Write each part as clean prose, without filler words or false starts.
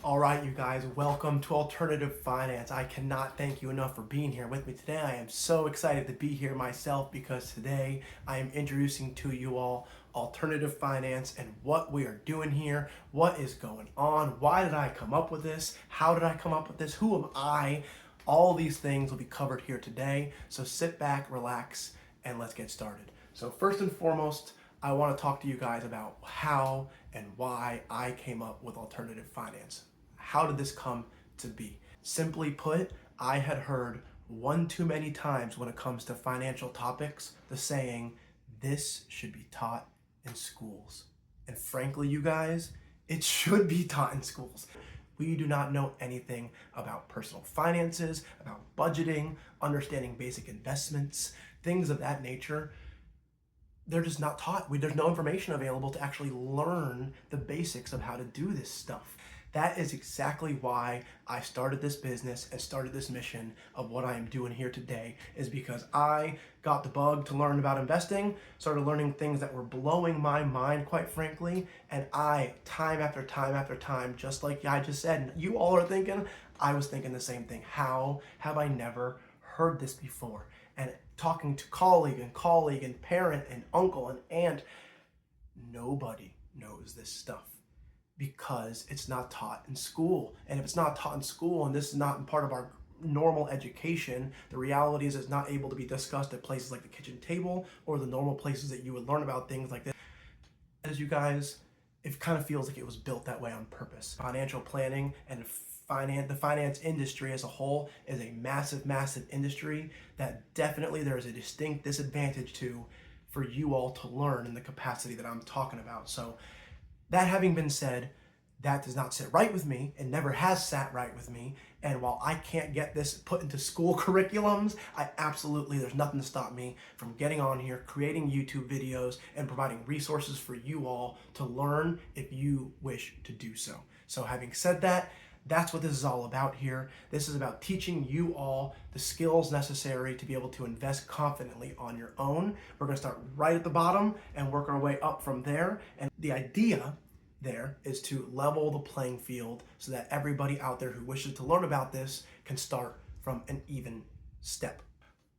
All right, you guys, welcome to Alternative Finance. I cannot thank you enough for being here with me today. I am so excited to be here myself because today I am introducing to you all alternative finance and what we are doing here, what is going on, why did I come up with this, how did I come up with this, who am I? All these things will be covered here today. So sit back, relax, and let's get started. So first and foremost, I want to talk to you guys about how and why I came up with alternative finance. How did this come to be? Simply put, I had heard one too many times when it comes to financial topics, the saying, this should be taught in schools. And frankly, you guys, it should be taught in schools. We do not know anything about personal finances, about budgeting, understanding basic investments, things of that nature. They're just not taught. There's no information available to actually learn the basics of how to do this stuff. That is exactly why I started this business and started this mission of what I am doing here today, is because I got the bug to learn about investing, started learning things that were blowing my mind, quite frankly, and I, time after time after time, just like I just said, and you all are thinking, I was thinking the same thing. How have I never heard this before? And talking to colleague and parent and uncle and aunt, nobody knows this stuff because it's not taught in school. And if it's not taught in school and this is not part of our normal education, the reality is it's not able to be discussed at places like the kitchen table or the normal places that you would learn about things like this. As you guys, it kind of feels like it was built that way on purpose. Financial planning and the finance industry as a whole is a massive industry that definitely there is a distinct disadvantage to for you all to learn in the capacity that I'm talking about. So that having been said, that does not sit right with me. It never has sat right with me. And while I can't get this put into school curriculums, there's nothing to stop me from getting on here, creating YouTube videos, and providing resources for you all to learn if you wish to do so. So having said that, that's what this is all about here. This is about teaching you all the skills necessary to be able to invest confidently on your own. We're going to start right at the bottom and work our way up from there. And the idea there is to level the playing field so that everybody out there who wishes to learn about this can start from an even step.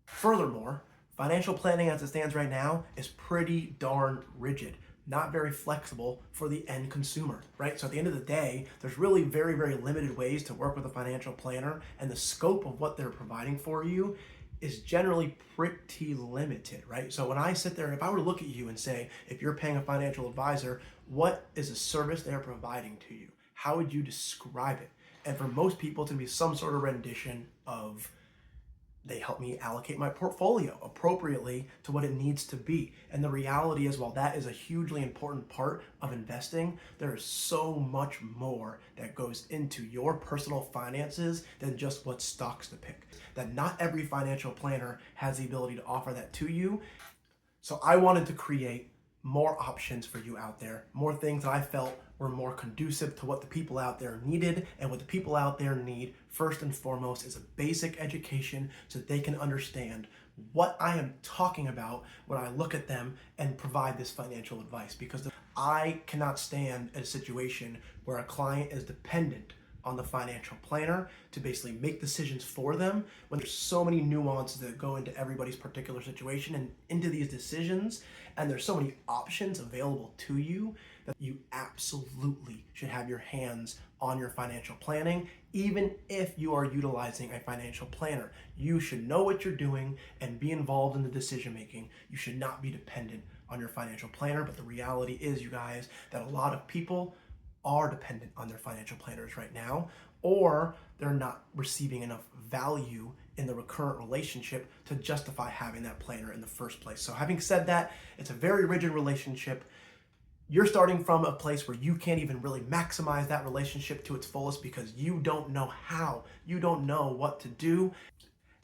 Furthermore, financial planning as it stands right now is pretty darn rigid, not very flexible for the end consumer, right? So at the end of the day, there's really very limited ways to work with a financial planner, and the scope of what they're providing for you is generally pretty limited, right? So when I sit there, if I were to look at you and say, if you're paying a financial advisor, what is a service they're providing to you? How would you describe it? And for most people, it's gonna be some sort of rendition of, they help me allocate my portfolio appropriately to what it needs to be. And the reality is, while that is a hugely important part of investing, there is so much more that goes into your personal finances than just what stocks to pick. That not every financial planner has the ability to offer that to you. So I wanted to create more options for you out there, more things that I felt were more conducive to what the people out there needed. And what the people out there need, first and foremost, is a basic education so that they can understand what I am talking about when I look at them and provide this financial advice. Because I cannot stand a situation where a client is dependent on the financial planner to basically make decisions for them when there's so many nuances that go into everybody's particular situation and into these decisions, and there's so many options available to you that you absolutely should have your hands on your financial planning. Even if you are utilizing a financial planner, you should know what you're doing and be involved in the decision making. You should not be dependent on your financial planner. But the reality is, you guys, that a lot of people are dependent on their financial planners right now, or they're not receiving enough value in the recurrent relationship to justify having that planner in the first place. So having said that, it's a very rigid relationship. You're starting from a place where you can't even really maximize that relationship to its fullest because you don't know how, you don't know what to do,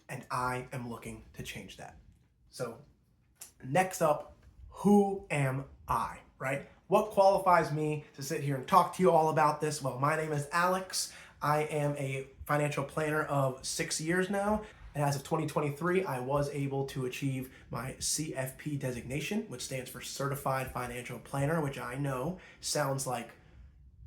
and I am looking to change that. So next up, who am I, right? What qualifies me to sit here and talk to you all about this? Well, my name is Alex. I am a financial planner of 6 years now. And as of 2023, I was able to achieve my CFP designation, which stands for Certified Financial Planner, which I know sounds like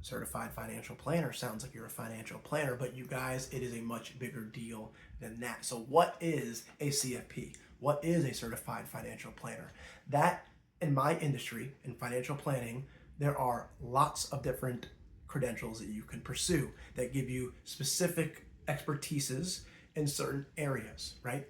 certified financial planner sounds like you're a financial planner, but you guys, it is a much bigger deal than that. So what is a CFP? What is a certified financial planner? That, in my industry, in financial planning, there are lots of different credentials that you can pursue that give you specific expertises in certain areas, right?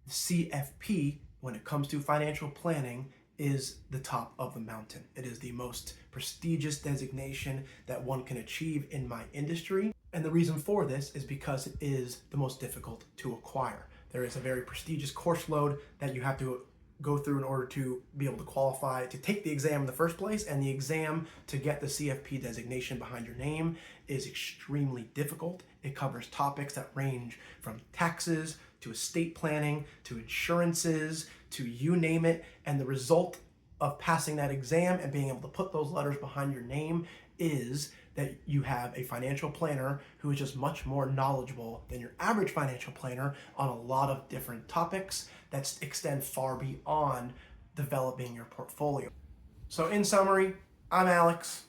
The CFP, when it comes to financial planning, is the top of the mountain. It is the most prestigious designation that one can achieve in my industry. And the reason for this is because it is the most difficult to acquire. There is a very prestigious course load that you have to go through in order to be able to qualify to take the exam in the first place, and the exam to get the CFP designation behind your name is extremely difficult. It covers topics that range from taxes to estate planning to insurances to you name it, and the result of passing that exam and being able to put those letters behind your name is that you have a financial planner who is just much more knowledgeable than your average financial planner on a lot of different topics that extend far beyond developing your portfolio. So in summary, I'm Alex.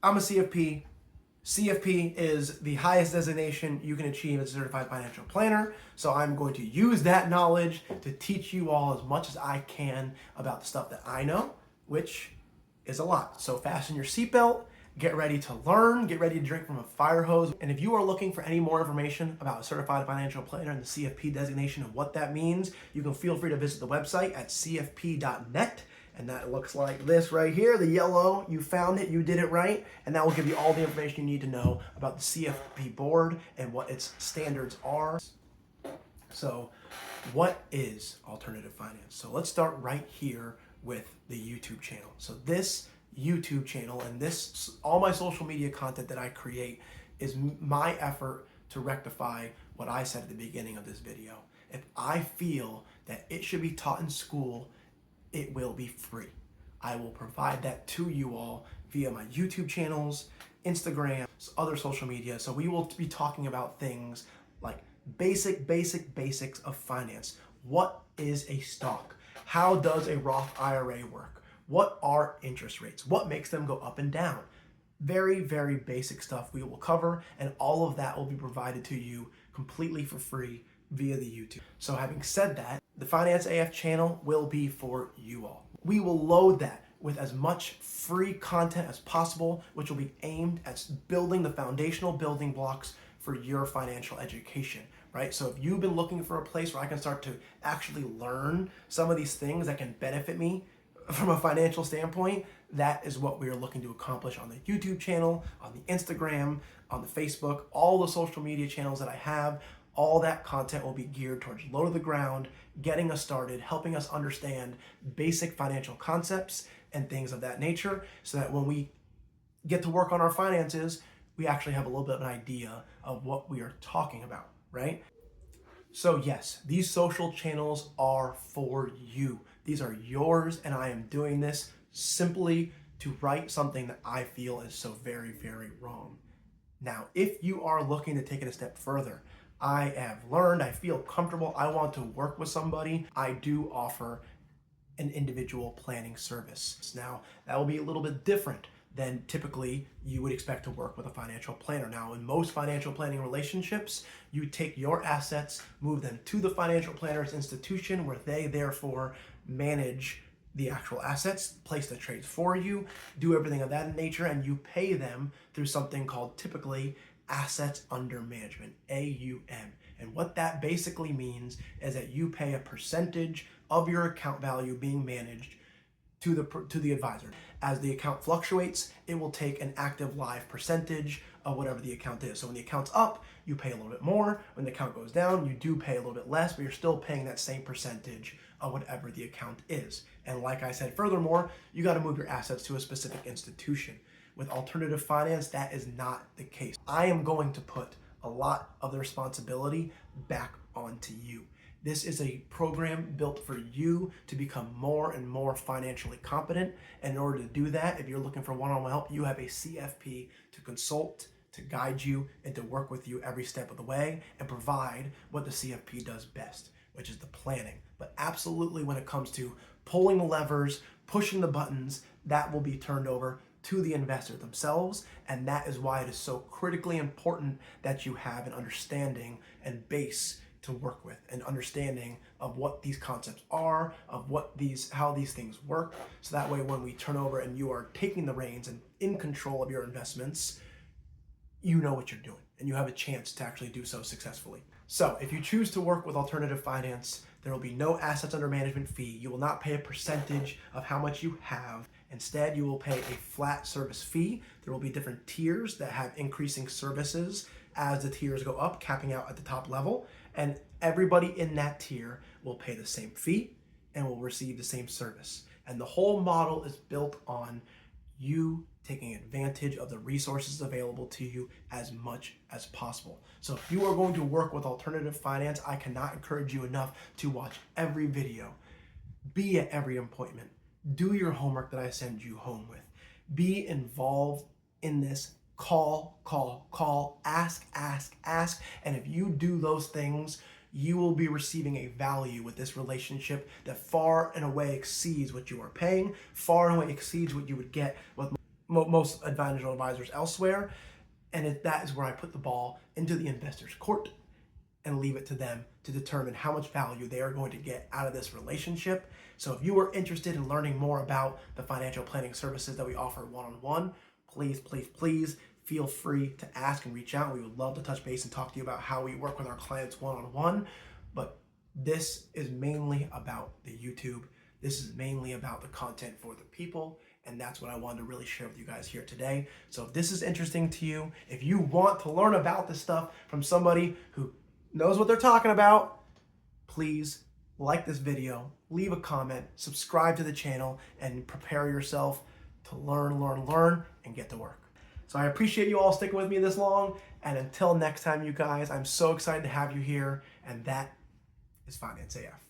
I'm a CFP. CFP is the highest designation you can achieve as a certified financial planner. So I'm going to use that knowledge to teach you all as much as I can about the stuff that I know, which is a lot. So fasten your seatbelt, get ready to learn, get ready to drink from a fire hose. And if you are looking for any more information about a certified financial planner and the CFP designation and what that means, you can feel free to visit the website at cfp.net. And that looks like this right here, the yellow. You found it, you did it right. And that will give you all the information you need to know about the CFP board and what its standards are. So what is alternative finance? So let's start right here with the YouTube channel. So this YouTube channel and this, all my social media content that I create is my effort to rectify what I said at the beginning of this video. If I feel that it should be taught in school, it will be free. I will provide that to you all via my YouTube channels, Instagram, other social media. So we will be talking about things like basics of finance. What is a stock? How does a Roth IRA work? What are interest rates? What makes them go up and down? Very, very basic stuff we will cover, and all of that will be provided to you completely for free via the YouTube. So having said that, the Finance AF channel will be for you all. We will load that with as much free content as possible, which will be aimed at building the foundational building blocks for your financial education, right? So if you've been looking for a place where I can start to actually learn some of these things that can benefit me from a financial standpoint, that is what we are looking to accomplish on the YouTube channel, on the Instagram, on the Facebook, all the social media channels that I have. All that content will be geared towards low to the ground, getting us started, helping us understand basic financial concepts and things of that nature, so that when we get to work on our finances, we actually have a little bit of an idea of what we are talking about, right? So yes, these social channels are for you. These are yours, and I am doing this simply to right something that I feel is so very, very wrong. Now, if you are looking to take it a step further, I have learned, I feel comfortable, I want to work with somebody, I do offer an individual planning service. Now, that will be a little bit different than typically you would expect to work with a financial planner. Now, in most financial planning relationships, you take your assets, move them to the financial planner's institution, where they therefore manage the actual assets, place the trades for you, do everything of that nature, and you pay them through something called typically assets under management, AUM. And what that basically means is that you pay a percentage of your account value being managed to the advisor. As the account fluctuates, it will take an active live percentage of whatever the account is. So when the account's up, you pay a little bit more. When the account goes down, you do pay a little bit less, but you're still paying that same percentage of whatever the account is. And like I said, furthermore, you got to move your assets to a specific institution. With alternative finance, that is not the case. I am going to put a lot of the responsibility back onto you. This is a program built for you to become more and more financially competent. And in order to do that, if you're looking for one-on-one help, you have a CFP to consult, to guide you, and to work with you every step of the way and provide what the CFP does best, which is the planning. But absolutely, when it comes to pulling the levers, pushing the buttons, that will be turned over to the investor themselves, and that is why it is so critically important that you have an understanding and base to work with, an understanding of what these concepts are, of how these things work, so that way when we turn over and you are taking the reins and in control of your investments, you know what you're doing and you have a chance to actually do so successfully. So if you choose to work with alternative finance, there will be no assets under management fee. You will not pay a percentage of how much you have. Instead, you will pay a flat service fee. There will be different tiers that have increasing services as the tiers go up, capping out at the top level. And everybody in that tier will pay the same fee and will receive the same service. And the whole model is built on you taking advantage of the resources available to you as much as possible. So if you are going to work with alternative finance, I cannot encourage you enough to watch every video, be at every appointment, do your homework that I send you home with, be involved in this, call, ask, and if you do those things, you will be receiving a value with this relationship that far and away exceeds what you are paying, far and away exceeds what you would get with most financial advisors elsewhere. And that is where I put the ball into the investor's court and leave it to them to determine how much value they are going to get out of this relationship. So if you are interested in learning more about the financial planning services that we offer one-on-one, please feel free to ask and reach out. We would love to touch base and talk to you about how we work with our clients one-on-one. But this is mainly about the YouTube. This is mainly about the content for the people. And that's what I wanted to really share with you guys here today. So if this is interesting to you, if you want to learn about this stuff from somebody who knows what they're talking about, please like this video, leave a comment, subscribe to the channel, and prepare yourself to learn, and get to work. So I appreciate you all sticking with me this long. And until next time, you guys, I'm so excited to have you here. And that is Finance AF.